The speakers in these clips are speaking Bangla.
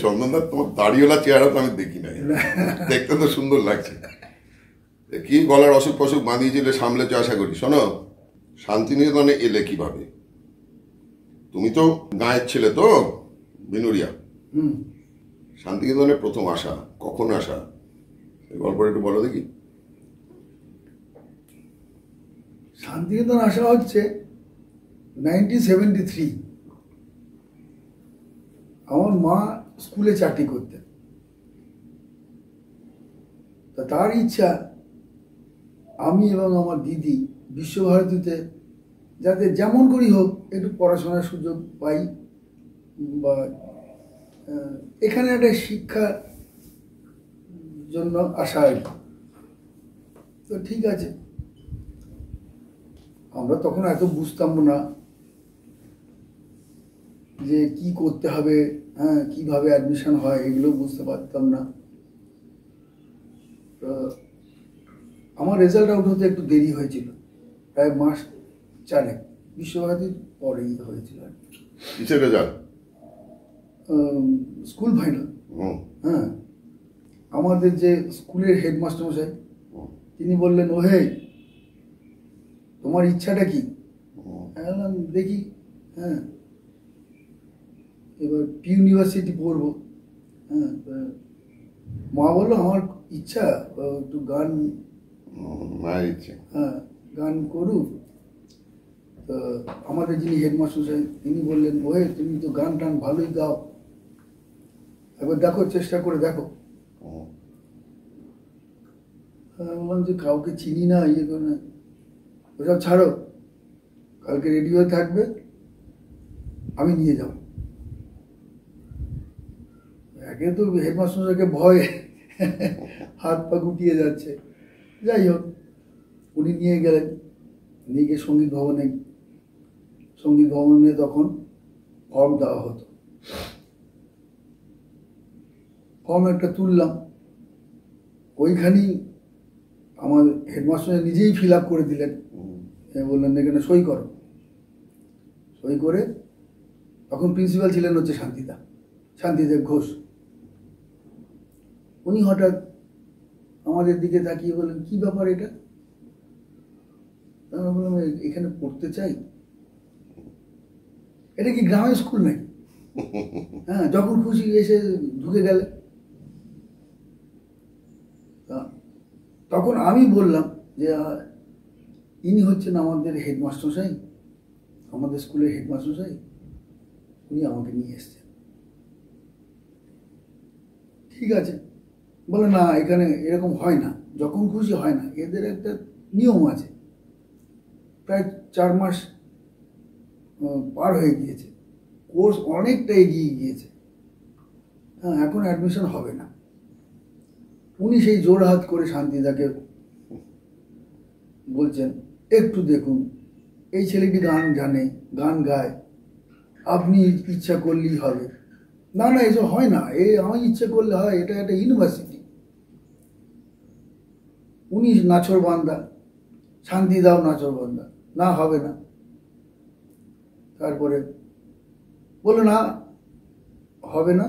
চন্দনদা, তোমার দাড়িওয়ালা চেহারা তো আমি দেখি নাই, দেখতে তো সুন্দর লাগছে। কি গলার অসুখ ফসুখ বাঁধিয়েছিলে, সামলেছো আশা করি। শোনো, শান্তিনিকেতনে এলে কিভাবে? তুমি তো গাঁয়ের ছেলে তো, বিনুরিয়া। শান্তিনিকেতনে প্রথম আসা, কখন আসা, এই গল্পটা একটু বলো দেখি। শান্তিনিকেতন আসা হচ্ছে 1973। আমার মা স্কুলে চাকরি করতেন, তা তার ইচ্ছা আমি এবং আমার দিদি বিশ্বভারতীতে যাতে যেমন করি হোক একটু পড়াশোনার সুযোগ পাই, বা এখানে একটা শিক্ষার জন্য আসা আর কি। তো ঠিক আছে, আমরা তখন এত বুঝতাম না যে কি করতে হবে, হ্যাঁ, কিভাবে অ্যাডমিশন হয় এগুলো বুঝতে পারতাম না। তো আমার রেজাল্ট আউট হতে একটু দেরি হয়েছিল, প্রায় মাস 4 বিশ্বভারতীর পরেই হয়েছিল। কিসের রেজাল্ট? School final. হ্যাঁ, আমাদের যে স্কুলের হেডমাস্টার মশাই, তিনি বললেন, ওহে তোমার ইচ্ছাটা কি? দেখি, হ্যাঁ, এবার ইউনিভার্সিটি পড়বো। হ্যাঁ, মা বললো আমার ইচ্ছা একটু গান, হ্যাঁ, গান করুক। তো আমাদের যিনি হেডমাস্টার সাহেব, তিনি বললেন, ওহে তুমি তো গান টান ভালোই গাও, একবার দেখো, চেষ্টা করে দেখো। বললাম যে কাউকে চিনি না, ইয়ে করে না, ওসব ছাড়ো, কালকে রেডি হয়ে থাকবে, আমি নিয়ে যাব। একে তো হেডমাস্টারকে ভয় হাত পা গুটিয়ে যাচ্ছে। যাই হোক, উনি নিয়ে গেলেন, নিয়ে গিয়ে সঙ্গীত ভবনে তখন ফর্ম দেওয়া হতো। ফর্ম একটা তুললাম, ওইখানেই আমার হেডমাস্টার নিজেই ফিল আপ করে দিলেন, বললেন এখানে সই করো। সই করে, তখন প্রিন্সিপাল ছিলেন হচ্ছে শান্তিদেব ঘোষ। উনি হঠাৎ আমাদের দিকে তাকিয়ে বললেন, কি ব্যাপার এটা? আমরা বললাম, এখানে পড়তে চাই। এটা কি গ্রামের স্কুল নাকি? হ্যাঁ, যখন খুশি এসে ঢুকে গেলে। তখন আমি বললাম যে ইনি হচ্ছেন আমাদের হেডমাস্টার সাহেব, আমাদের স্কুলের হেডমাস্টার সাহেব, উনি আমাকে নিয়ে এসছেন। ঠিক আছে, বলে না, এখানে এরকম হয় না, যখন খুশি হয় না, এদের একটা নিয়ম আছে। প্রায় 4 মাস পার হয়ে গিয়েছে, কোর্স অনেকটা এগিয়ে গিয়েছে, হ্যাঁ, এখন অ্যাডমিশন হবে না। উনি সেই জোর হাত করে শান্তিদাকে বলছেন, একটু দেখুন, এই ছেলেটি গান জানে, গান গায়, আপনি ইচ্ছা করলেই হবে। না না, এসব হয় না, আমার ইচ্ছে করলে হয়, এটা একটা ইউনিভার্সিটি। উনি নাছোড়বান্দা, শান্তিদাও নাছোড়বান্দা, না হবে না। তারপরে বললো, না হবে না,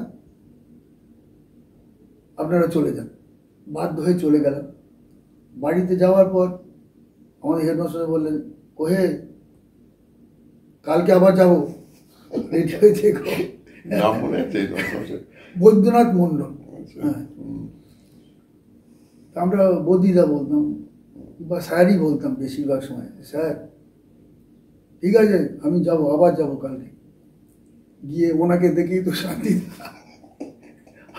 আপনারা চলে যান। বাধ্য হয়ে চলে গেলাম। বাড়িতে যাওয়ার পর আমাদের হেডমাস্টার বললেন, ওহে কালকে আবার যাবো, রেডি হয়ে থেকো। বৈদ্যনাথ মন্ডল। হ্যাঁ, আমরা বৌদিদা বলতাম, বা স্যারই বলতাম বেশিরভাগ সময়। স্যার ঠিক আছে, আমি যাব, আবার যাব কালকে। গিয়ে ওনাকে দেখেই তো শান্তি,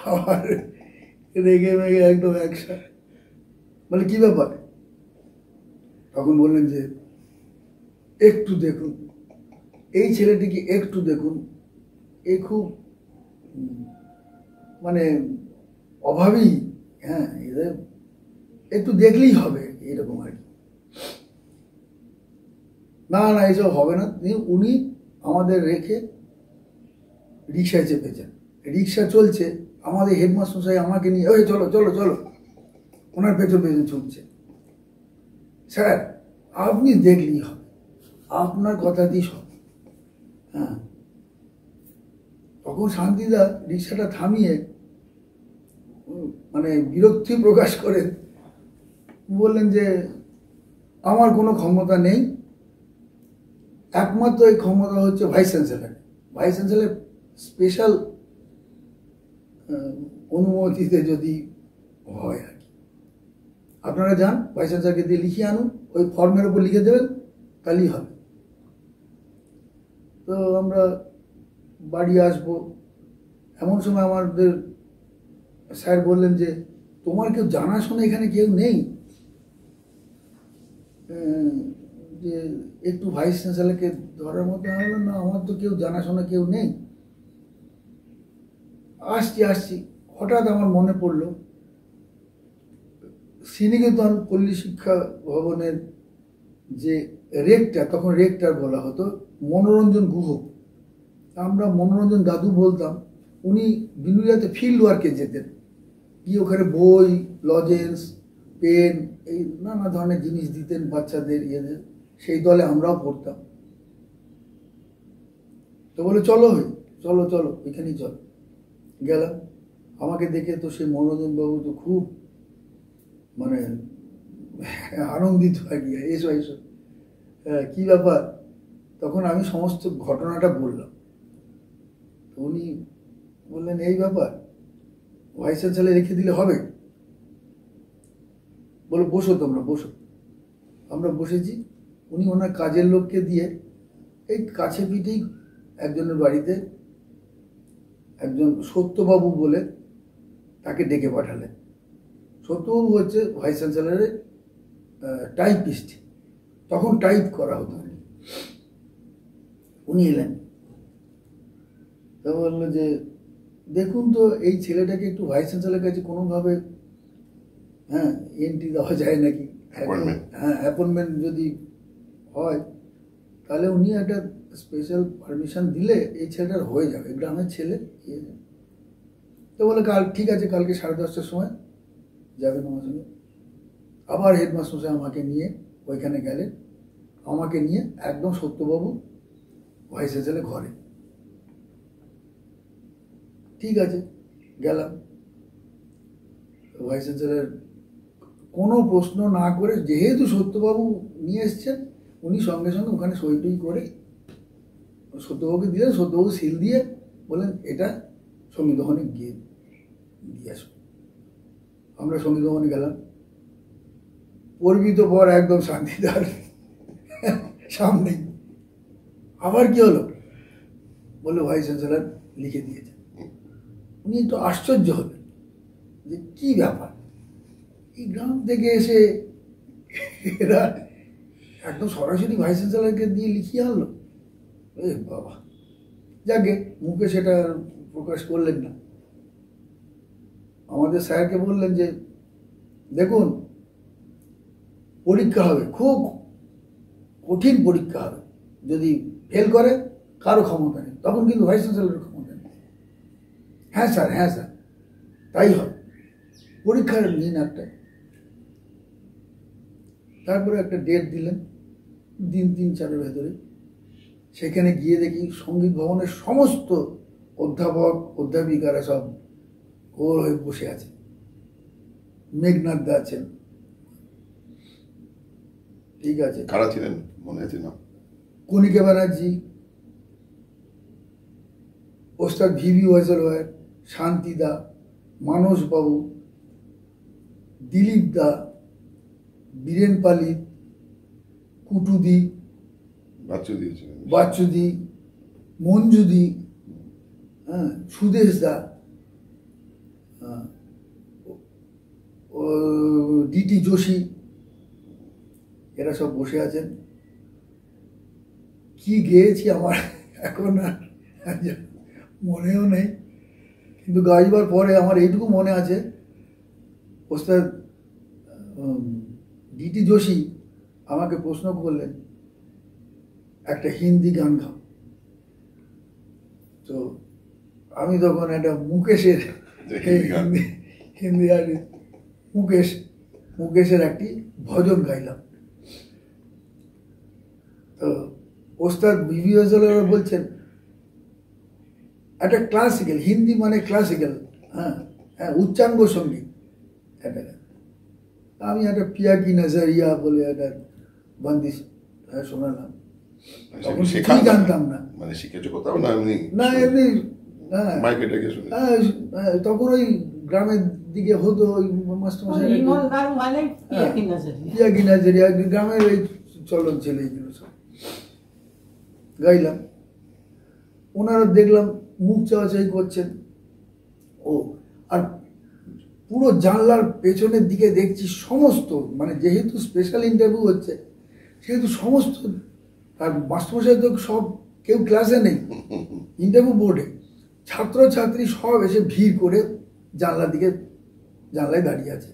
আবার রেগে মেগে একদম একসাথে। বলে কি ব্যাপার? তখন বললেন যে একটু দেখুন, এই ছেলেটিকে একটু দেখুন, এ খুব মানে অভাবী, হ্যাঁ, এদের একটু দেখলেই হবে, এরকম আর কি। না না, এসব হবে না। উনি আমাদের রেখে রিক্সায় চেপেছেন, রিক্সা চলছে, আমাদের হেডমাস্টার সাহেব আমাকে নিয়ে, ওই চলো চলো চলো, ওনার পেছন পেছন ছুটছে। স্যার আপনি দেখলেই হবে, আপনার কথা দিয়ে সব। হ্যাঁ, তখন শান্তিদা রিক্সাটা থামিয়ে মানে বিরক্তি প্রকাশ করে বললেন যে আমার কোনো ক্ষমতা নেই, একমাত্র এই ক্ষমতা হচ্ছে vice chancellor. Vice chancellor special অনুমতিতে যদি হয় আর কি, আপনারা যান ভাইস চ্যান্সেলরকে দিয়ে লিখিয়ে আনুন, ওই ফর্মের উপর লিখে দেবেন, তাহলেই হবে। তো আমরা বাড়ি আসবো, এমন সময় আমাদের স্যার বললেন যে তোমার কেউ জানাশোনা এখানে কেউ নেই, যে একটু ভাইস চ্যান্সেলরকে ধরার মতো? হলো না, আমার তো কেউ জানাশোনা কেউ নেই। আসছি হঠাৎ আমার মনে পড়লো শ্রীনিকেতন পল্লী শিক্ষা ভবনের যে রেক্টর, তখন রেক্টর বলা হতো মনোরঞ্জন গুহ, আমরা মনোরঞ্জন দাদু বলতাম। উনি বিনুরিয়াতে ফিল্ড ওয়ার্কে যেতেন, গিয়ে ওখানে বই, লজেন্স, পেন, এই নানা ধরনের জিনিস দিতেন বাচ্চাদের, ইয়েদের। সেই দলে আমরাও পড়তাম। তো বলে চলো চলো এখানেই চলো। গেলাম, আমাকে দেখে তো সেই মনোরঞ্জন বাবু তো খুব মানে আনন্দিত হয়ে গিয়ে, এসো কি ব্যাপার? তখন আমি সমস্ত ঘটনাটা বললাম। তো উনি বললেন এই ব্যাপার, ভাইস চ্যান্সেলর রেখে দিলে হবে? বলে বসো তোমরা বসো। আমরা বসেছি। উনি ওনার কাজের লোককে দিয়ে এই কাছে পিঠেই একজনের বাড়িতে একজন সত্যবাবু বলে তাকে ডেকে পাঠালেন। সত্যবাবু হচ্ছে ভাইস চ্যান্সেলরের টাইপিস্ট, তখন টাইপ করা হতো। উনি এলেন, তা বললো যে দেখুন তো এই ছেলেটাকে একটু ভাইস চ্যান্সেলরের কাছে কোনোভাবে এন্ট্রি দেওয়া যায় নাকি? হ্যাঁ, অ্যাপয়েন্টমেন্ট যদি হয় তাহলে উনি একটা স্পেশাল পারমিশন দিলে এই ছেলেটার হয়ে যাবে, গ্রামের ছেলে। তো বলে ঠিক আছে, কালকে 10:30টার সময় যাবেন আমার সঙ্গে। আবার হেডমাস্টার মশাই আমাকে নিয়ে ওইখানে গেলেন, আমাকে নিয়ে একদম সত্যবাবু ভাইস চ্যান্সেলর ঘরে। ঠিক আছে, গেলাম। ভাইস চ্যান্সেলর কোনো প্রশ্ন না করে, যেহেতু সত্যবাবু নিয়ে এসছেন, উনি সঙ্গে সঙ্গে ওখানে সই টই করে সত্যবাবুকে দিলেন। সত্যবাবু সিল দিয়ে বললেন এটা সঙ্গীত ভবনে গিয়ে দিয়ে আসো। আমরা সঙ্গীত ভবনে গেলাম। পরিমিত পর একদম শান্তিদার সামনেই। আবার কি হলো? বললো ভাইস চ্যান্সেলর লিখে দিয়েছে। উনি একটু আশ্চর্য হলেন যে কি ব্যাপার, এই গ্রাম থেকে এসে এরা একদম সরাসরি ভাইস চ্যান্সেলরকে দিয়ে লিখিয়ে আনলো। বাবা, যাকে মুখে সেটা প্রকাশ করলেন না। আমাদের স্যারকে বললেন যে দেখুন, পরীক্ষা হবে, খুব কঠিন পরীক্ষা হবে, যদি ফেল করে কারো ক্ষমতা নেই, তখন কিন্তু ভাইস চ্যান্সেলরের ক্ষমতা নেই। হ্যাঁ স্যার তাই হবে, পরীক্ষার নিন একটা। তারপরে একটা ডেট দিলেন, দিন 3-4-এর ভেতরে। সেখানে গিয়ে দেখি সঙ্গীত ভবনের সমস্ত অধ্যাপক অধ্যাপিকারা সব গোল হয়ে বসে আছে। মেঘনাথ দা আছেন। ঠিক আছে, কারা ছিলেন মনে আছে না? কণিকা ব্যানার্জি, ওস্তাদ ভিভি ওয়াইজলওয়ার, শান্তিদা, মানসবাবু, দিলীপ দা, বীরেন পালিত, কুটুদি, বাচ্চুদি, মঞ্জুদি, সুদেশ দা, ডিটি যোশী, এরা সব বসে আছেন। কি গেয়েছি আমার এখন আর মনেও নেই, কিন্তু গাইবার পরে আমার এইটুকু মনে আছে, ওস্তাদ ডিটি যোশী আমাকে প্রশ্ন করলেন একটা হিন্দি গান গাও। তো আমি তখন একটা মুকেশের হিন্দি আর মুকেশের একটি ভজন গাইলাম। তো ওস্তাদ ভিভি ওয়াইজলওয়ার বলছেন একটা ক্লাসিক্যাল, হিন্দি মানে ক্লাসিক্যাল, হ্যাঁ হ্যাঁ, উচ্চাঙ্গ সঙ্গীত একটা গান। আমি একটা পিয়া কি নজরিয়া বলে একটা বন্দিশ শোনালাম, তখন কিছুই জানতাম না। মানে শিখেছো কোথাও না এমনি? না এমনি, হ্যাঁ মাইকে ডেকে শুনে? তখন ওই গ্রামের দিকে হতো, ওই মাস্টারমশাই পিয়া কি নজরিয়া, গ্রামের ওই চলন ছিল, এইগুলো সব গাইলাম। ওনারা দেখলাম মুখ চাওয়াচাই করছেন। ও আর পুরো জানলার পেছনের দিকে দেখছি সমস্ত, মানে যেহেতু স্পেশাল ইন্টারভিউ হচ্ছে সেহেতু সমস্ত, আর মাস্টারমশাই তো সব কেউ ক্লাসে নেই, ইন্টারভিউ বোর্ডে, ছাত্রছাত্রী সব এসে ভিড় করে জানলার দিকে, জানলায় দাঁড়িয়ে আছে।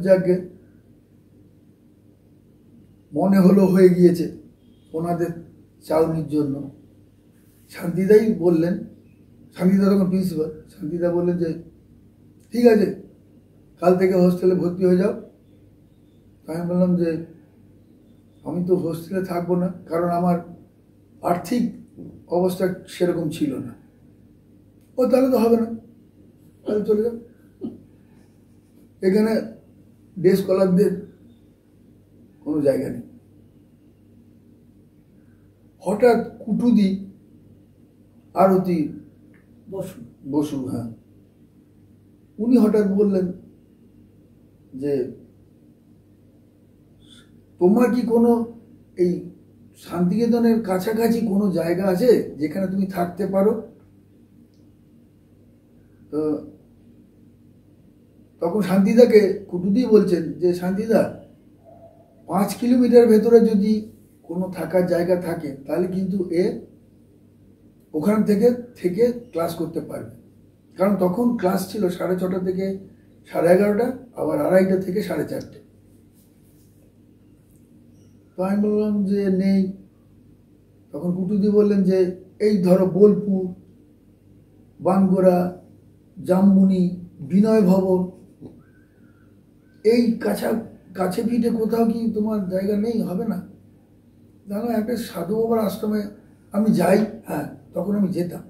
যাকে মনে হলো হয়ে গিয়েছে ওনাদের চাউনির জন্য। শান্তিদাই বললেন, শান্তিদা তখন প্রিন্সিপাল, শান্তিদা বললেন যে ঠিক আছে কাল থেকে হোস্টেলে ভর্তি হয়ে যাও। আমি বললাম যে আমি তো হোস্টেলে থাকবো না, কারণ আমার আর্থিক অবস্থা সেরকম ছিল না। ও তাহলে তো হবে না, তাহলে চলে যাও। এখানে ডে স্কলারদের কোনো জায়গা নেই। হঠাৎ কুটুদি আরতি বসু, হ্যাঁ, উনি হঠাৎ বললেন যে তোমার কি কোনো এই শান্তিনিকেতনের কাছাকাছি কোনো জায়গা আছে যেখানে তুমি থাকতে পারো? তো তখন শান্তিদাকে কুটুদি বলছেন যে শান্তিদা 5 কিলোমিটার ভেতরে যদি কোনো থাকার জায়গা থাকে তাহলে কিন্তু ওখান থেকে থেকে ক্লাস করতে পারবে, কারণ তখন ক্লাস ছিল 6:30 থেকে 11:30, আবার 2:30 থেকে 4:30। তো আমি বললাম যে নেই। তখন কুটুদি বললেন যে এই ধরো বোলপুর, বানগোড়া, জামবুনি, বিনয় ভবন, এই কাছে পিঠে কোথাও কি তোমার জায়গা নেই? হবে না? জানো একটা সাধু বাবার আশ্রমে আমি যাই, হ্যাঁ তখন আমি যেতাম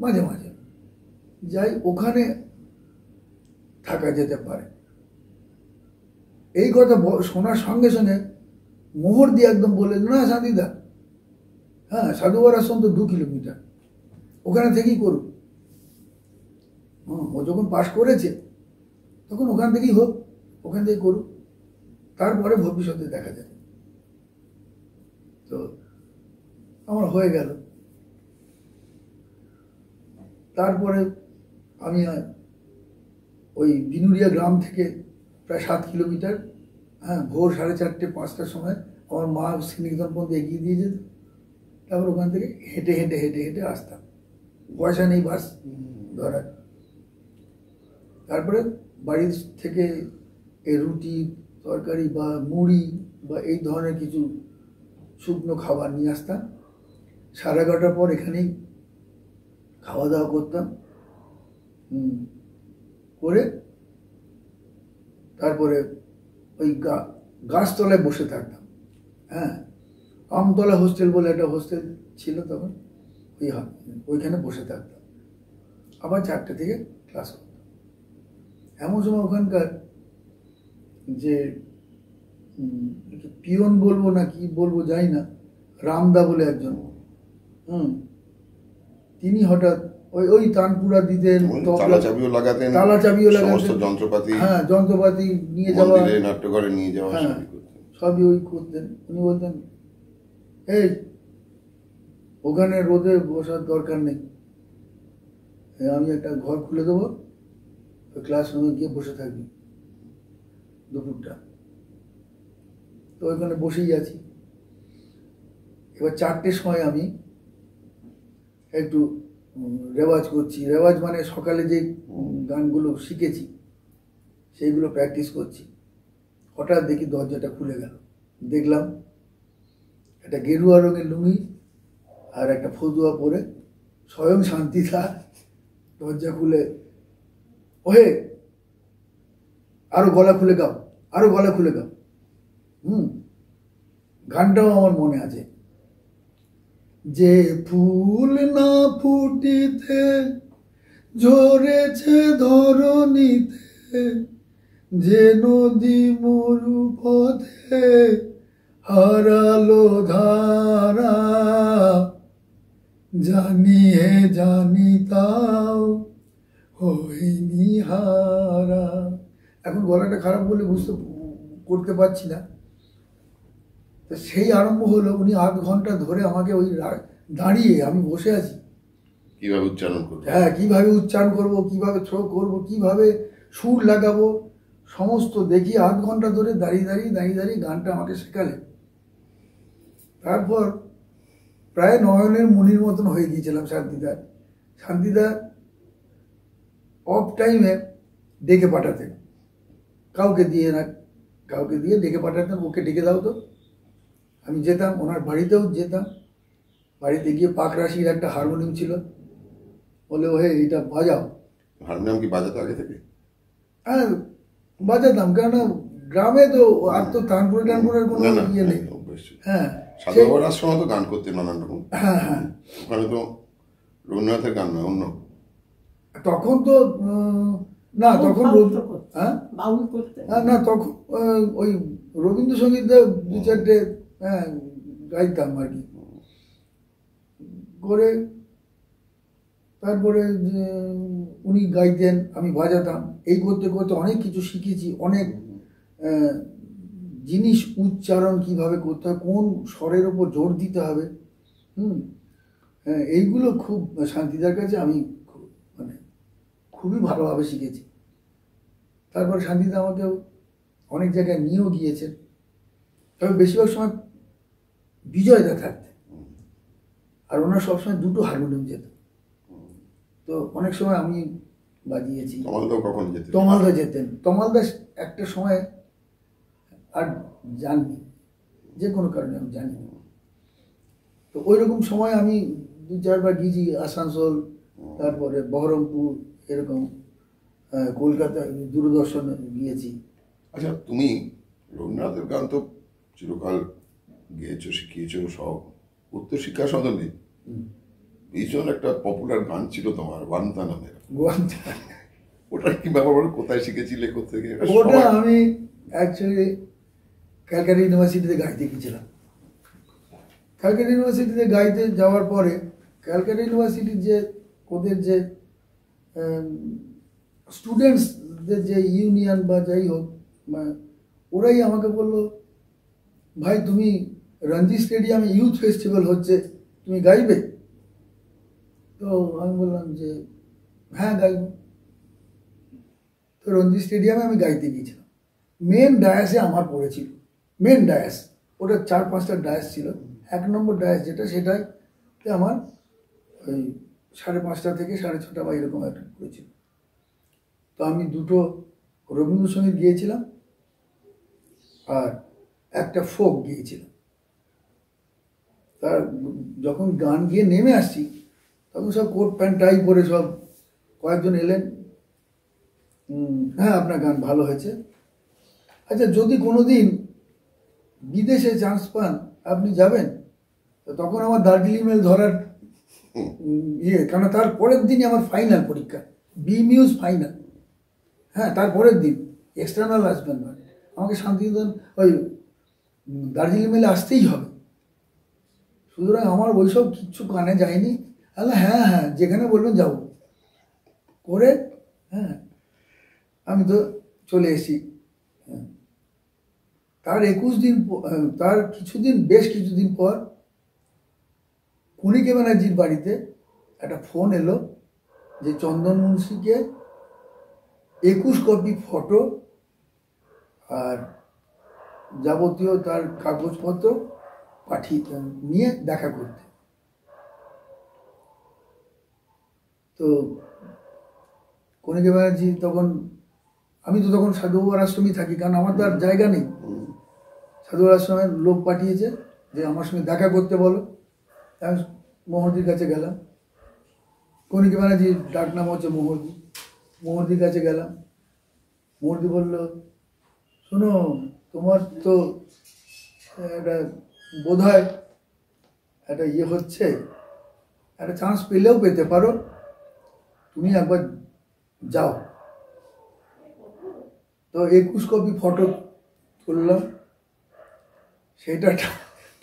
মাঝে মাঝে যাই, ওখানে থাকা যেতে পারে। এই কথা শোনার সঙ্গে সঙ্গে মোহর দিয়ে একদম বলে, না শান্তিদা, হ্যাঁ সাধু বাবার আশ্রম তো 2 কিলোমিটার, ওখানে থেকেই করুক। ও যখন পাশ করেছে তখন ওখান থেকেই হোক, ওখান থেকে করুক, তারপরে ভবিষ্যতে দেখা যাবে। তো আমার হয়ে গেল। তারপরে আমি ওই বিনুরিয়া গ্রাম থেকে প্রায় 7 কিলোমিটার, হ্যাঁ ভোর 4:30 5টার সময় আমার মা শ্রীনিকেতন পর্যন্ত এগিয়ে দিয়ে যেত। তারপর ওখান থেকে হেঁটে হেঁটে হেঁটে হেঁটে আসতাম, পয়সা নেই বাস ধরার। তারপরে বাড়ি থেকে এই রুটি তরকারি বা মুড়ি বা এই ধরনের কিছু শুকনো খাবার নিয়ে আসতাম। 11:30 পর এখানেই খাওয়া দাওয়া করতাম, করে তারপরে ওই গাছতলায় বসে থাকতাম। হ্যাঁ, আমতলা হোস্টেল বলে একটা হোস্টেল ছিল তখন, ওইখানে বসে থাকতাম, আবার 4টে থেকে ক্লাস করতাম। এমন সময় ওখানকার যে পিয়ন বলবো না কি বলবো জানি না, রামদা বলে একজন, তিনি হঠাৎ ওই তানপুরা দিতেন, তালা চাবিও লাগাতেন, যন্ত্রপাতি, হ্যাঁ যন্ত্রপাতি নিয়ে যাওয়া, নাট্যঘরে নিয়ে যাওয়া, সবই ওই করতেন। উনি বলতেন এই ওখানে রোদে বসার দরকার নেই, আমি একটা ঘর খুলে দেবো, ওই ক্লাসরুমে গিয়ে বসে থাকবি দুপুরটা। তো ওইখানে বসেই আছি। এবার 4টের সময় আমি একটু রেওয়াজ করছি, রেওয়াজ মানে সকালে যে গানগুলো শিখেছি সেইগুলো প্র্যাকটিস করছি। হঠাৎ দেখি দরজাটা খুলে গেল, দেখলাম একটা গেরুয়া রঙের লুঙ্গি আর একটা ফতুয়া পরে স্বয়ং শান্তিদা দরজা খুলে, ওহে আরো গলা খুলে গাও, আরো গলা খুলে গাও। গানটাও আমার মনে আছে। যে ফুল না ফুটিতে ঝরেছে ধরণীতে, যে নদী মরু পথে হারালো ধারা, জানিয়ে জানি তাও হইনি হারা। এখন গলাটা খারাপ বলে করতে পারছি না। তো সেই আরম্ভ হলো, উনি আধ ঘন্টা ধরে আমাকে ওই দাঁড়িয়ে, আমি বসে আছি, কিভাবে উচ্চারণ করবে, হ্যাঁ কিভাবে উচ্চারণ করব, কিভাবে থ্রো করব, কিভাবে সুর লাগাবো, সমস্ত দেখি আধ ঘন্টা ধরে দাঁড়িয়ে দাঁড়িয়ে গানটা আমাকে শেখালেন। তারপর প্রায় নয়নের মনির মতন হয়ে গিয়েছিলাম শান্তিদা অফ টাইমে ডেকে পাঠাতেন, কাউকে দিয়ে ডেকে পাঠাতেন, ওকে ডেকে দাও তো। আমি যেতাম, ওনার বাড়িতেও যেতাম, বাড়িতে গিয়ে পাকরাশির একটা হারমোনিয়াম ছিল, বলে ও হে এইটা বাজাও। হারমোনিয়াম কি বাজাতো আগে থেকে? হ্যাঁ বাজাতাম, কেননা গ্রামে তো আর তো টানপুরের কোনো ইয়ে নেই। হ্যাঁ সাধু বাবার আশ্রমে তো গান করতে নানান রকম। হ্যাঁ হ্যাঁ, ওখানে তো রবীন্দ্রনাথের গান নয়, অন্য। তখন তো না, তখন হ্যাঁ না, তখন ওই রবীন্দ্রসঙ্গীত দু চারটে হ্যাঁ গাইতাম আর কি করে। তারপরে উনি গাইতেন, আমি বাজাতাম, এই করতে করতে অনেক কিছু শিখেছি, অনেক জিনিস, উচ্চারণ কিভাবে করতে হয়, কোন স্বরের ওপর জোর দিতে হবে, এইগুলো খুব শান্তিদার কাছে আমি মানে খুবই ভালোভাবে শিখেছি। তারপর শান্তিদা আমাকে অনেক জায়গায় নিয়েও গিয়েছেন, তবে বেশিরভাগ সময় বিজয়দা থাকতেন, আর ওনার সবসময় দুটো হারমোনিয়াম যেত, তো অনেক সময় আমি বাজিয়েছি। তমালদা যেতেন, তমালদা একটা সময় আর জাননি, যে কোনো কারণে আমি জানি, তো ওই রকম সময় আমি দু চারবার গিয়েছি, আসানসোল, তারপরে বহরমপুর, এরকম কলকাতা দূরদর্শন গিয়েছি। আচ্ছা, তুমি রবীন্দ্রনাথের গান তো চিরকাল গেয়েছো, শিখিয়েছো সব, উচ্চশিক্ষা সদনে ভীষণ একটা পপুলার গান ছিল তোমার, ওয়ান্তা নামের। ওটা কি ব্যাপার, কোথায় শিখেছিলে, কোথেকে? ওটা আমি অ্যাকচুয়ালি ক্যালকাটা ইউনিভার্সিটিতে গাইতে গিয়েছিলাম। ক্যালকাটা ইউনিভার্সিটিতে গাইতে যাওয়ার পরে ক্যালকাটা ইউনিভার্সিটির যে ওদের যে স্টুডেন্টসদের যে ইউনিয়ন বা যাই হোক, ওরাই আমাকে বললো, ভাই তুমি রঞ্জি স্টেডিয়ামে ইউথ ফেস্টিভ্যাল হচ্ছে, তুমি গাইবে? তো আমি বললাম যে হ্যাঁ গাইব। তো রঞ্জি স্টেডিয়ামে আমি গাইতে গিয়েছিলাম, মেন ডায়াসে আমার পড়েছিল, মেন ডায়াস, ওটা 4-5টা ডায়াস ছিল, 1 নম্বর ডায়াস যেটা, সেটাই আমার ওই 5:30 থেকে 6:30 বা এরকম একটা পড়েছিল। তো আমি দুটো রবীন্দ্রসঙ্গীত গিয়েছিলাম আর একটা ফোক গিয়েছিলাম। তার যখন গান গিয়ে নেমে আসছি, তখন সব কোট প্যান্ট টাই পরে সব কয়েকজন এলেন, হ্যাঁ আপনার গান ভালো হয়েছে, আচ্ছা যদি কোনোদিন বিদেশে চান্স পান আপনি যাবেন? তো তখন আমার দার্জিলিং মেল ধরার কারণ তার পরের দিনই আমার ফাইনাল পরীক্ষা, BMUS ফাইনাল, হ্যাঁ তারপরের দিন, এক্সটার্নাল আসবেন না, আমাকে শান্তিনিকেতন ওই দার্জিলিং মেলে আসতেই হবে। সুতরাং আমার ওইসব কিচ্ছু কানে যায়নি, আল্লাহ হ্যাঁ হ্যাঁ যেখানে বলবেন যাবো করে, হ্যাঁ আমি তো চলে এসেছি। তার 21 দিন, তার বেশ কিছুদিন পর কণিকা ব্যানার্জির বাড়িতে একটা ফোন এলো যে চন্দন মুন্সিকে 21 কপি ফটো আর যাবতীয় তার কাগজপত্র পাঠিয়ে নিয়ে দেখা করতে। তো কণিকা ব্যানার্জি তখন, আমি তো তখন সাধু বাবার আশ্রমেই থাকি, কারণ আমার তো আর জায়গা নেই, সাধু বাবার আশ্রমের লোক পাঠিয়েছে যে আমার সঙ্গে দেখা করতে বলো। আমি মোহরদির কাছে গেলাম, কণিকা ব্যানার্জির ডাক নাম হচ্ছে মোহরদির কাছে গেলাম। মোহরদি বলল, শোনো তোমার তো একটা বোধ হয় একটা ইয়ে হচ্ছে, একটা চান্স পেলেও পেতে পারো, তুমি একবার যাও। তো 21 কপি ফটো তুললাম, সেটা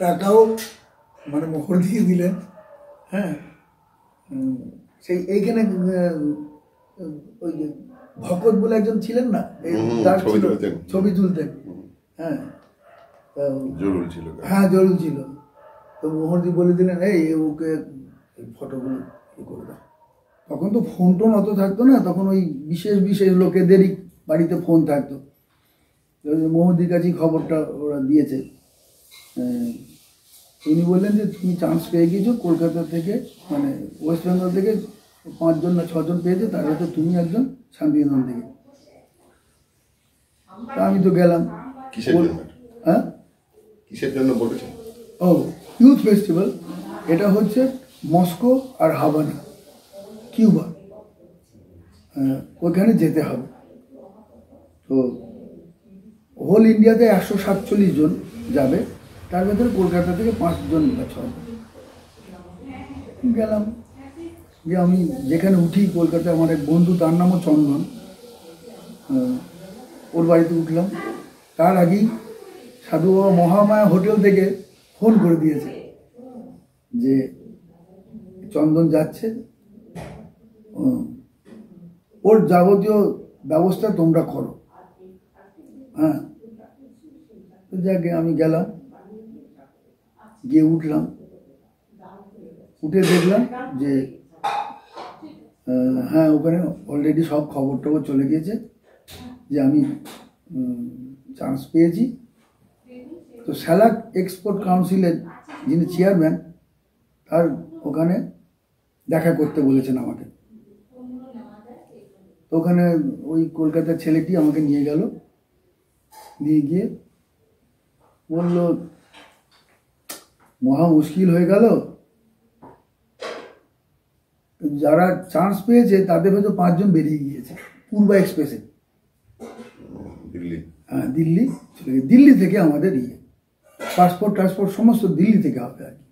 টাকাও মানে মোহর দিয়ে দিলেন। হ্যাঁ, সেই এইখানে ওই যে ভকত বলে একজন ছিলেন না, তার ছবি তুলতেন। হ্যাঁ, জরুরি ছিল। হ্যাঁ, জরুরি ছিল। তো মোহনজি বলে দিলেন, এই ওকে ফটোগুলো করে দাও। তখন তো ফোন টোন অত থাকতো না, তখন ওই বিশেষ বিশেষ লোকেদেরই বাড়িতে ফোন থাকতো। মোহনজির কাছেই খবরটা ওরা দিয়েছে। উনি বললেন যে তুমি চান্স পেয়ে গিয়েছো কলকাতা থেকে, মানে ওয়েস্ট বেঙ্গল থেকে 5 জন না 6 জন পেয়েছে, তার হয়তো তুমি একজন শান্তিনিকেতন থেকে। তা আমি তো গেলাম। হ্যাঁ, কিসের জন্য বলেছে? ও, ইউথ ফেস্টিভ্যাল। এটা হচ্ছে মস্কো আর হাভানা, কিউবা, ওইখানে যেতে হবে। তো হোল ইন্ডিয়াতে 147 জন যাবে, তার ভেতরে কলকাতা থেকে 5 জন বা 6 জন। গেলাম, যে আমি যেখানে উঠি কলকাতায় আমার এক বন্ধু, তার নামও চন্দন, ওর বাড়িতে উঠলাম। তার আগেই সাধু বাবা মহামায়া হোটেল থেকে ফোন করে দিয়েছে যে চন্দন যাচ্ছে, ওর যাবতীয় ব্যবস্থা তোমরা করো। হ্যাঁ, যাকে আমি গেলাম, গিয়ে উঠলাম, উঠে দেখলাম যে হ্যাঁ, ওখানে অলরেডি সব খবর টবর চলে গিয়েছে যে আমি চান্স পেয়েছি। তো স্যালাক এক্সপোর্ট কাউন্সিলের যিনি চেয়ারম্যান, তার ওখানে দেখা করতে বলেছেন আমাকে। তো ওখানে ওই কলকাতার ছেলেটি আমাকে নিয়ে গেল, নিয়ে গিয়ে বলল মহা মুশকিল হয়ে গেল, যারা চান্স পেয়েছে তাদের হয়তো 5 জন বেরিয়ে গিয়েছে পূর্বা এক্সপ্রেসে। হ্যাঁ, দিল্লি চলে গিয়ে, দিল্লি থেকে আমাদের পাসপোর্ট টাসপোর্ট সমস্ত দিল্লি থেকে হবে আর কি,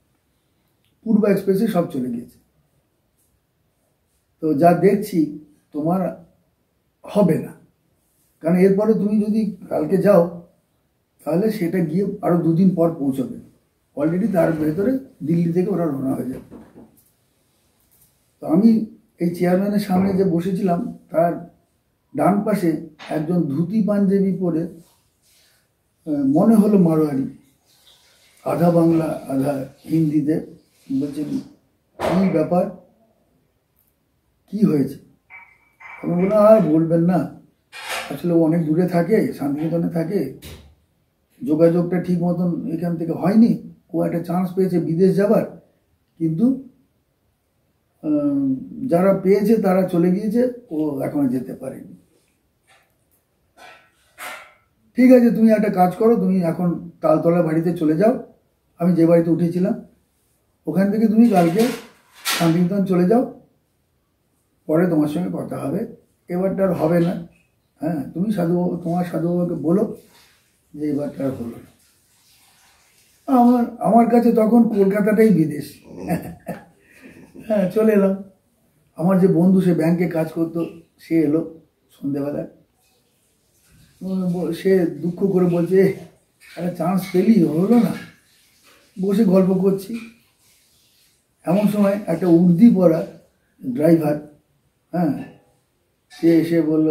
পূর্বা এক্সপ্রেসে সব চলে গিয়েছে। তো যা দেখছি তোমার হবে না, কারণ এরপরে তুমি যদি কালকে যাও তাহলে সেটা গিয়ে আরো 2 দিন পর পৌঁছবে, অলরেডি তার ভেতরে দিল্লি থেকে ওরা রওনা হয়ে যাবে। তো আমি এই চেয়ারম্যানের সামনে যে বসেছিলাম, তার ডান পাশে একজন ধুতি পাঞ্জাবি পরে, মনে হলো মারোয়ারি, আধা বাংলা আধা হিন্দিতে বলছে, কি ব্যাপার, কি হয়েছে? আমি বললাম আর বলবেন না, আসলে ও অনেক দূরে থাকে, শান্তিনিকেতনে থাকে, যোগাযোগটা ঠিক মতন এখান থেকে হয়নি। ও একটা চান্স পেয়েছে বিদেশ যাবার, কিন্তু যারা পেয়েছে তারা চলে গিয়েছে, ও এখনো যেতে পারেনি। ঠিক আছে, তুমি একটা কাজ করো, তুমি এখন তালতলা বাড়িতে চলে যাও, আমি যে বাড়িতে উঠেছিলাম ওখান থেকে তুমি কালকে শান্তিনিকেতন চলে যাও, পরে তোমার সঙ্গে কথা হবে, এবারটা আর হবে না। হ্যাঁ, তুমি তোমার সাধুবাবাকে বলো যে এবারটা আর হলো না। আমার কাছে তখন কলকাতাটাই বিদেশ। হ্যাঁ, চলে এলাম। আমার যে বন্ধু, সে ব্যাংকে কাজ করতো, সে এলো সন্ধ্যেবেলায়। সে দুঃখ করে বলছে, একটা চান্স পেলি, হলো না। বসে গল্প করছি, এমন সময় একটা উর্দি পরা ড্রাইভার, হ্যাঁ, সে এসে বলল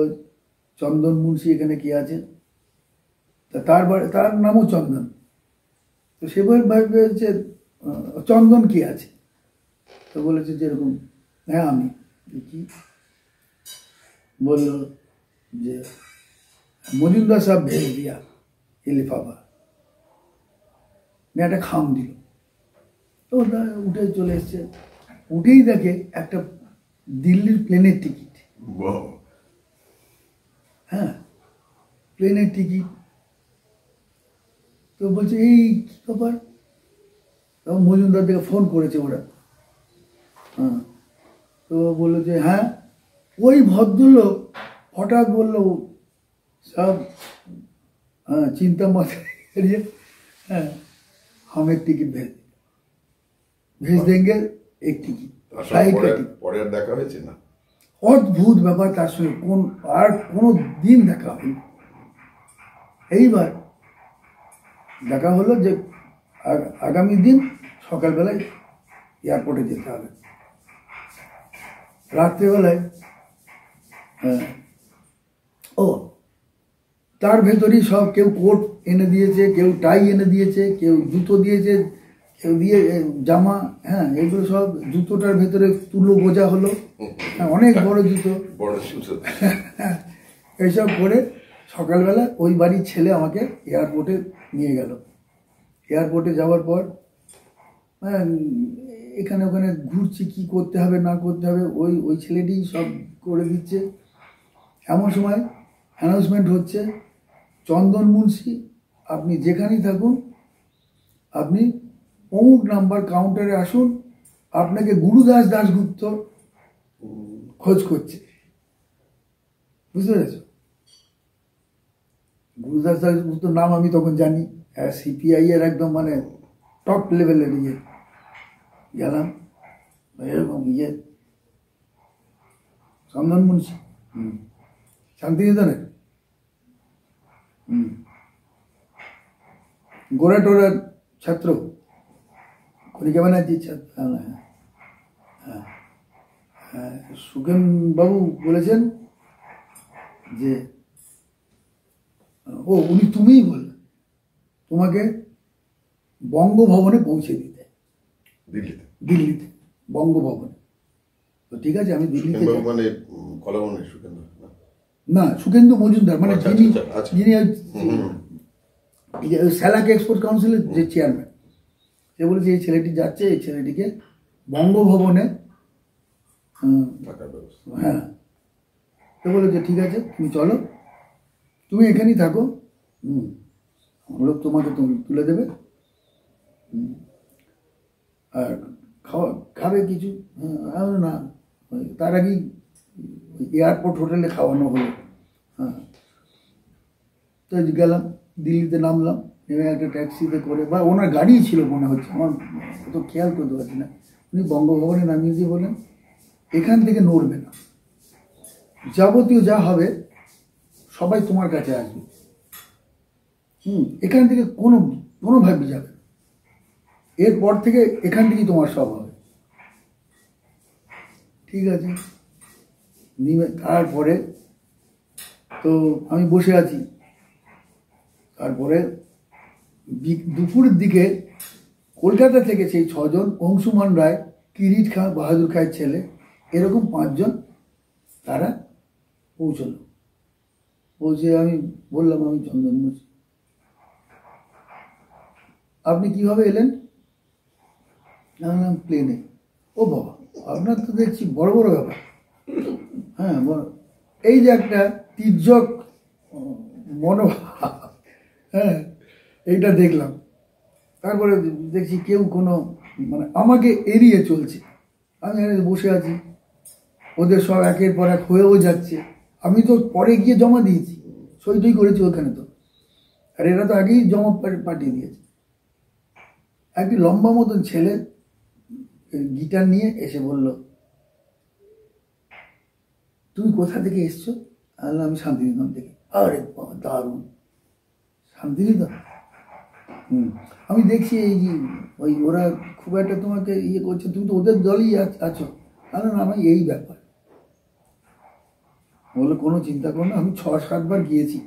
চন্দন মুন্সি এখানে কে আছে? তা তার নামও চন্দন। তো সে বলছে চন্দন কে আছে? তো বলেছে যেরকম, হ্যাঁ আমি। কি বলল যে মজুমদার সাহেব ভেজ দিয়া এ লিফাফা, একটা খাম দিল। তো উঠে চলে এসছে, উঠেই দেখে একটা দিল্লির প্লেনের টিকিট। হ্যাঁ, প্লেনের টিকিট। তো বলছে এই কি ব্যাপার? তখন মজুমদার থেকে ফোন করেছে ওরা। হ্যাঁ, তো বললো যে হ্যাঁ, ওই ভদ্রলোক হঠাৎ বললো সব, হ্যাঁ, চিন্তা মাথায় এড়িয়ে, হ্যাঁ, हम एक टिकट भेज। भेज देंगे एक टिकिट, তার फ्लाइट সঙ্গে का टिकिट। পরে আর দেখা হয়েছে না? অদ্ভুত ব্যাপার, তার সঙ্গে আর কোনো দিন দেখা হয়নি। এইবার দেখা হলো যে আগামী দিন সকালবেলায় এয়ারপোর্টে যেতে হবে। রাত্রেবেলায় ও তার ভেতরেই সব, কেউ কোট এনে দিয়েছে, কেউ টাই এনে দিয়েছে, কেউ জুতো দিয়েছে, কেউ দিয়ে জামা, হ্যাঁ এগুলো সব জুতোটার ভেতরে তুলো বোঝা হলো, হ্যাঁ অনেক বড় জুতো, বড় সুযোগ। এইসব করে সকালবেলা ওই বাড়ির ছেলে আমাকে এয়ারপোর্টে নিয়ে গেল। এয়ারপোর্টে যাওয়ার পর হ্যাঁ এখানে ওখানে ঘুরছি, কি করতে হবে না করতে হবে ওই ছেলেটি সব করে দিচ্ছে। এমন সময় অ্যানাউন্সমেন্ট হচ্ছে, চন্দন মুন্সি আপনি যেখানেই থাকুন আপনি অমুক নাম্বার কাউন্টারে আসুন, আপনাকে গুরুদাস দাশগুপ্ত খোঁজ করছে। বুঝতে পেরেছ? গুরুদাস দাশগুপ্তর নাম আমি তখন জানি, সিপিআই এর একদম মানে টপ লেভেলের ইয়ে। গেলাম এরকম ইয়ে, চন্দন মুন্সি শান্তিনিকেতনের গোড়া টোড়ার ছাত্র, কণিকা ব্যানার্জির ছাত্র। হ্যাঁ সুখেন বাবু বলেছেন যে ও উনি তুমিই বললেন তোমাকে বঙ্গভবনে পৌঁছে দিতে, দিল্লিতে বঙ্গভবনে। তো ঠিক আছে আমি দিল্লিতে, মানে কলাবনের সুখেন্দু না সুখেন্দু মজুমদার, মানে যিনি স্যালাক এক্সপোর্ট কাউন্সিলের যে চেয়ারম্যান, সে বলেছে এই ছেলেটি যাচ্ছে, এই ছেলেটিকে বঙ্গভবনে, হ্যাঁ সে বলেছে ঠিক আছে তুমি চলো, তুমি এখানেই থাকো, লোক তোমাকে তুলে দেবে, আর খাবে কিছু না। তার আগেই এয়ারপোর্ট হোটেলে খাওয়ানো হলো। হ্যাঁ তো গেলাম, দিল্লিতে নামলাম, নেমে একটা ট্যাক্সিতে করে, বা ওনার গাড়িই ছিল মনে হচ্ছে, আমার অত খেয়াল করতে পারছি না। উনি বঙ্গভবনে নামিয়ে দিয়ে বলেন এখান থেকে নড়বে না, যাবতীয় যা হবে সবাই তোমার কাছে আসবে, এখান থেকে কোনোভাবে যাবে, এরপর থেকে এখান থেকেই তোমার সব হবে। ঠিক আছে, তারপরে তো আমি বসে আছি। তারপরে দুপুরের দিকে কলকাতা থেকে সেই 6 জন, অংশুমান রায়, কিরিট খাঁ, বাহাদুর খাঁয়ের ছেলে, এরকম 5 জন তারা পৌঁছলো। পৌঁছে আমি বললাম আমি চন্দন মুন্সি। আপনি কিভাবে এলেন? প্লেনে। ও বাবা, আপনার তো দেখছি বড় বড় ব্যাপার। হ্যাঁ বড়, এই যে একটা তির্যক মনোভাব, হ্যাঁ এইটা দেখলাম। তারপরে দেখছি কেউ কোনো মানে আমাকে এড়িয়ে চলছে, আমি বসে আছি, ওদের সব একের পর এক হয়েও যাচ্ছে। আমি তো পরে গিয়ে জমা দিয়েছি, সই টই করেছি ওখানে তো, আর এরা তো আগেই জমা পাঠিয়ে দিয়েছে। একটি লম্বা মতন ছেলে গিটার নিয়ে এসে বলল তুমি কোথা থেকে এসছো? আমি শান্তিনিকেতন থেকে। আরে বাবা দারুণ, শান্তিনিকেতন। আমি দেখছি এই যে ওই ওরা খুব একটা তোমাকে ইয়ে করছে, তুমি তো ওদের দলই আছো। না আমি এই ব্যাপার। বললো কোনো চিন্তা করো না, আমি 6-7 বার গিয়েছি,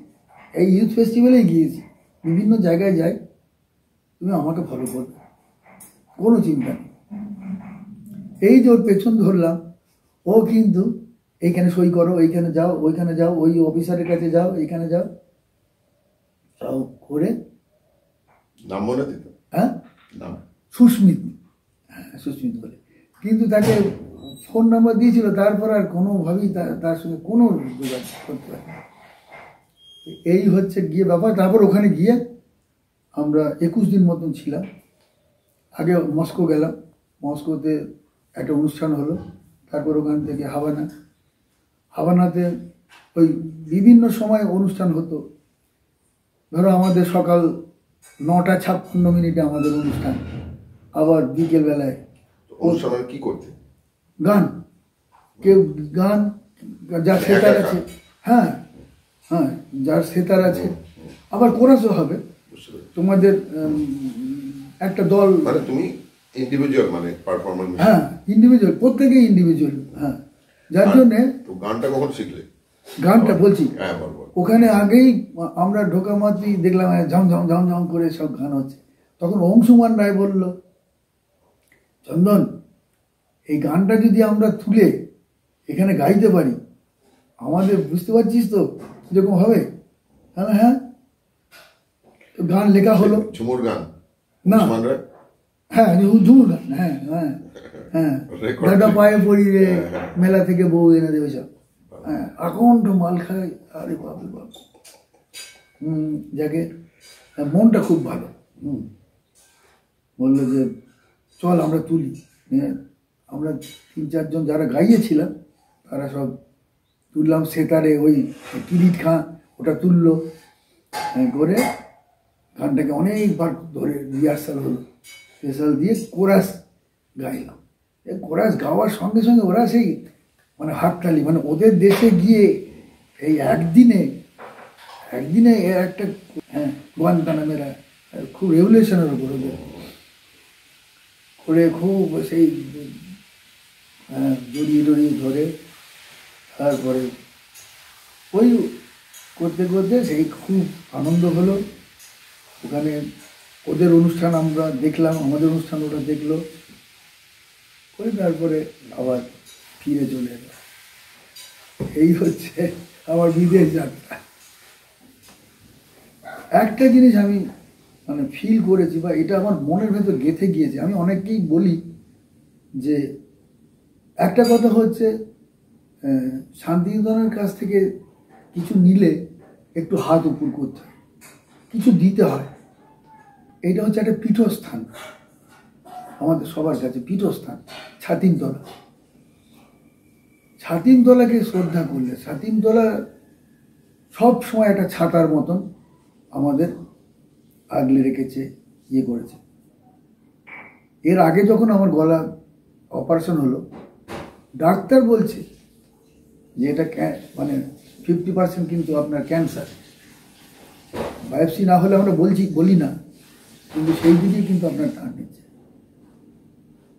এই ইউথ ফেস্টিভ্যালেই গিয়েছি, বিভিন্ন জায়গায় যাই, তুমি আমাকে ফলো করবে, কোনো চিন্তা নেই। এই যে ওর পেছন ধরলাম, ও কিন্তু এইখানে সই করো, এইখানে যাও, ওইখানে যাও, ওই অফিসারের কাছে যাও, এইখানে যাও, সব করে। নাম মনে দিত? হ্যাঁ নাম সুস্মিত, হ্যাঁ সুস্মিত বলে, কিন্তু তাকে ফোন নাম্বার দিয়েছিল, তারপর আর কোনোভাবেই তার সঙ্গে কোনো যোগাযোগ করতে পারি। এই হচ্ছে গিয়ে ব্যাপার। তারপর ওখানে গিয়ে আমরা 21 দিন মতন ছিলাম। আগে মস্কো গেলাম, মস্কোতে একটা অনুষ্ঠান হলো, তারপর ওখান থেকে হাভানাতে ওই বিভিন্ন সময় অনুষ্ঠান হতো। ধরো আমাদের সকাল 9টা 56 মিনিটে আমাদের অনুষ্ঠান, আবার বিকেলবেলায় অনুষ্ঠান কি করতে? গান, কেউ গান, যার সেতার আছে, হ্যাঁ হ্যাঁ, যার সেতার আছে, আবার কোরাসও হবে। তোমাদের একটা দল, মানে তুমি ইন্ডিভিজুয়াল, মানে পারফরম্যান্স? হ্যাঁ ইন্ডিভিজুয়াল, প্রত্যেকেই ইন্ডিভিজুয়াল। হ্যাঁ, যার জন্যে তো গানটা কখন শিখলে? গানটা বলছি, হ্যাঁ বল বল। ওখানে আগেই আমরা ঢোকা মাত্রই দেখলাম ঝম ঝম ঝম ঝম করে সব গান হচ্ছে। তখন অংশুমান রায় বলল, চন্দন, এই গানটা যদি আমরা তুলে এখানে গাইতে পারি, আমাদের, বুঝতে পারছিস তো কিরকম হবে? হ্যাঁ হ্যাঁ, তো গান লেখা হলো। ঝুমুর গান না, হ্যাঁ ঝুমুর গান, হ্যাঁ হ্যাঁ হ্যাঁ, দাদা পায়ে পড়ি রে, মেলা থেকে বউ এনে দেবে সব, হ্যাঁ, আকণ্ঠ মাল খাই, আরে বাপরে বাপ। যাকে মনটা খুব ভালো, বললো যে চল আমরা তুলি। আমরা 3-4 জন যারা গাইয়েছিলাম তারা সব তুললাম সেতারে, ওই কিরিট খাঁ ওটা তুললো, করে গানটাকে অনেকবার ধরে রিহার্সাল হলো, রিহার্সাল দিয়ে কোরাস গাইলাম। এই কোরাস গাওয়ার সঙ্গে সঙ্গে ওরা সেই মানে হাততালি, মানে ওদের দেশে গিয়ে এই একদিনে একটা, হ্যাঁ, গুয়ান্তানামেরা খুব রেভলিউশনের উপর ওদের করে, খুব সেই জড়িয়ে টড়িয়ে ধরে, তারপরে ওই করতে করতে সেই খুব আনন্দ হলো। ওখানে ওদের অনুষ্ঠান আমরা দেখলাম, আমাদের অনুষ্ঠান ওরা দেখলো, করে তারপরে আবার ফিরে চলে এলো। এই হচ্ছে আমার বিদেশ যাত্রা। একটা জিনিস আমি মানে ফিল করেছি, বা এটা আমার মনের ভেতর গেঁথে গিয়েছে। আমি অনেককেই বলি যে একটা কথা হচ্ছে, শান্তিনিকেতনের কাছ থেকে কিছু নিলে একটু হাত উপর করতে হয়, কিছু দিতে হয়। এইটা হচ্ছে একটা পীঠস্থান, আমাদের সবার কাছে পীঠস্থান ছাতিমতলা। ছাতিমতলাকে শ্রদ্ধা করলে, ছাতিমতলা সব সময় একটা ছাতার মতন আমাদের আগলে রেখেছে, ইয়ে করেছে। এর আগে যখন আমার গলা অপারেশন হলো, ডাক্তার বলছে যে এটা মানে 50% কিন্তু আপনার ক্যান্সার। বায়োপসি না হলে আমরা বলি না, কিন্তু সেই দিকেই কিন্তু আপনার টান নিচ্ছে।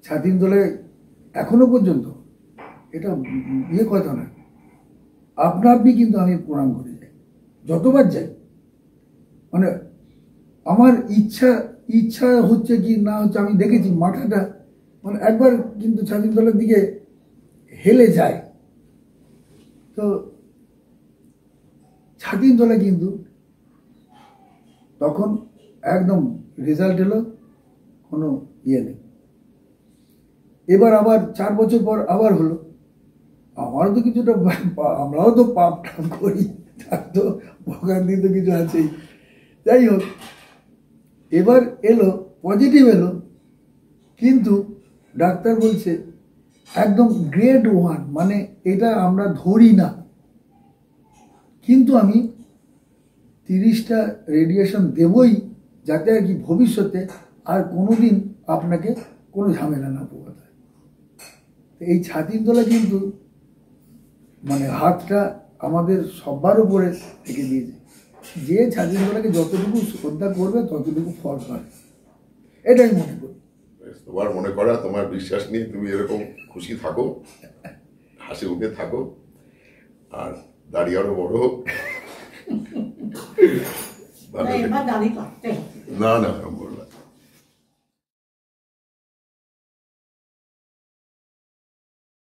ছাতিমতলায় এখনো পর্যন্ত এটা ইয়ে কথা না, আপনি কিন্তু আমি প্রণাম করে যাই, যতবার যাই। মানে আমার ইচ্ছা হচ্ছে কি না হচ্ছে, আমি দেখেছি মাথাটা মানে একবার কিন্তু ছাতিমতলার দিকে হেলে যায়। তো ছাতিমতলা কিন্তু তখন একদম রেজাল্ট এলো, কোনো ইয়ে নেই। এবার আবার 4 বছর পর আবার হলো। আমারও তো কিছুটা, আমরাও তো পাপ টাপ করি, তার তো ভোগান্তি তো কিছু আছেই। যাই হোক, এবার এলো, পজিটিভ এলো, কিন্তু ডাক্তার বলছে একদম গ্রেড 1, মানে এটা আমরা ধরি না। কিন্তু আমি 30টা রেডিয়েশন দেবই, যাতে আর কি ভবিষ্যতে আর কোনোদিন আপনাকে কোনো ঝামেলা না পোহাতে হয়। এই ছাতিমতলা কিন্তু মানে হাতটা আমাদের সবার উপরে থেকে দিয়েছে। যে ছাতিমতলাকে যতটুকু শ্রদ্ধা করবে ততটুকু ফল পাবে, এটাই মনে করি। তোমার মনে করা, তোমার বিশ্বাস নিয়ে তুমি এরকম খুশি থাকো, হাসি মুখে থাকো, আর দাড়ি আরো বড় হোক। না না,